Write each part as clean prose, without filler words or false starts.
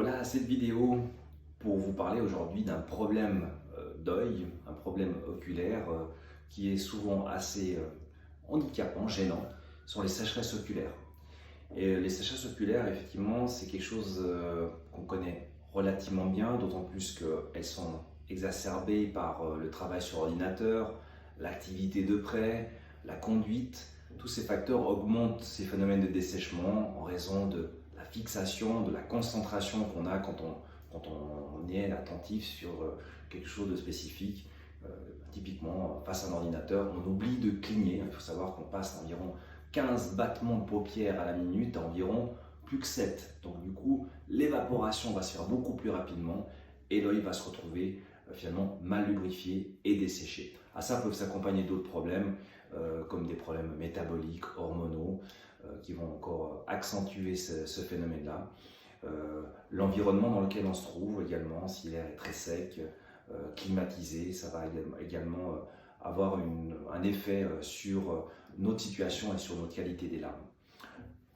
Voilà cette vidéo pour vous parler aujourd'hui d'un problème d'œil, un problème oculaire qui est souvent assez handicapant, gênant, sont les sécheresses oculaires. Et les sécheresses oculaires, effectivement, c'est quelque chose qu'on connaît relativement bien, d'autant plus qu'elles sont exacerbées par le travail sur ordinateur, l'activité de près, la conduite. Tous ces facteurs augmentent ces phénomènes de dessèchement en raison de la fixation, de la concentration qu'on a quand on est attentif sur quelque chose de spécifique. Typiquement, face à un ordinateur, on oublie de cligner. Il faut savoir qu'on passe environ 15 battements de paupières à la minute à environ plus que 7. Donc du coup, l'évaporation va se faire beaucoup plus rapidement et l'œil va se retrouver finalement mal lubrifié et desséché. À ça peuvent s'accompagner d'autres problèmes comme des problèmes métaboliques, hormonaux, qui vont encore accentuer ce phénomène-là. L'environnement dans lequel on se trouve également, si l'air est très sec, climatisé, ça va également avoir un effet sur notre situation et sur notre qualité des larmes.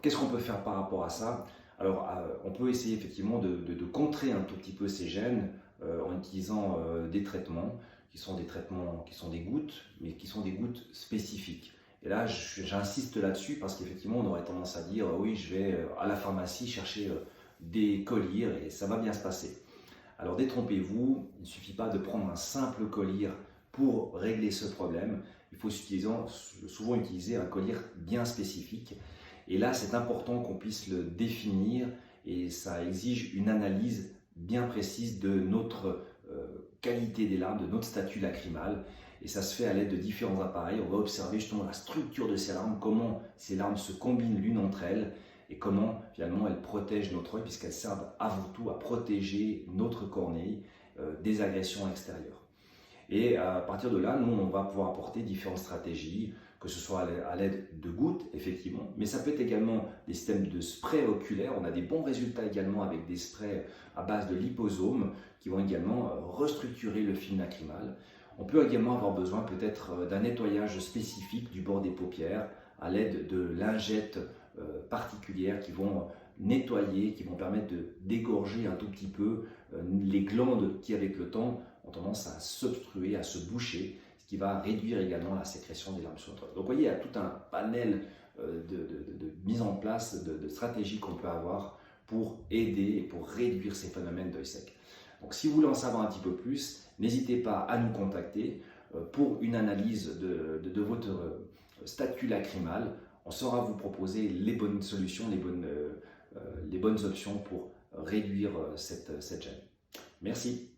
Qu'est-ce qu'on peut faire par rapport à ça? Alors, on peut essayer effectivement de contrer un tout petit peu ces gènes en utilisant des traitements qui sont des gouttes, mais qui sont des gouttes spécifiques. Et là, j'insiste là-dessus parce qu'effectivement, on aurait tendance à dire oui, je vais à la pharmacie chercher des collyres et ça va bien se passer. Alors détrompez-vous, il ne suffit pas de prendre un simple collyre pour régler ce problème. Il faut souvent utiliser un collyre bien spécifique. Et là, c'est important qu'on puisse le définir et ça exige une analyse bien précise de notre qualité des larmes, de notre statut lacrymal. Et ça se fait à l'aide de différents appareils. On va observer justement la structure de ces larmes, comment ces larmes se combinent l'une entre elles et comment finalement elles protègent notre œil puisqu'elles servent avant tout à protéger notre cornée des agressions extérieures. Et à partir de là, nous, on va pouvoir apporter différentes stratégies, que ce soit à l'aide de gouttes, effectivement, mais ça peut être également des systèmes de spray oculaire. On a des bons résultats également avec des sprays à base de liposome qui vont également restructurer le film lacrymal. On peut également avoir besoin peut-être d'un nettoyage spécifique du bord des paupières à l'aide de lingettes particulières qui vont nettoyer, qui vont permettre de dégorger un tout petit peu les glandes qui, avec le temps, ont tendance à s'obstruer, à se boucher, ce qui va réduire également la sécrétion des larmes sur notre œil. Donc vous voyez, il y a tout un panel de mise en place, de stratégies qu'on peut avoir pour aider et pour réduire ces phénomènes d'œil sec. Donc si vous voulez en savoir un petit peu plus, n'hésitez pas à nous contacter pour une analyse de votre statut lacrymal. On saura vous proposer les bonnes solutions, les bonnes options pour réduire cette gêne. Merci.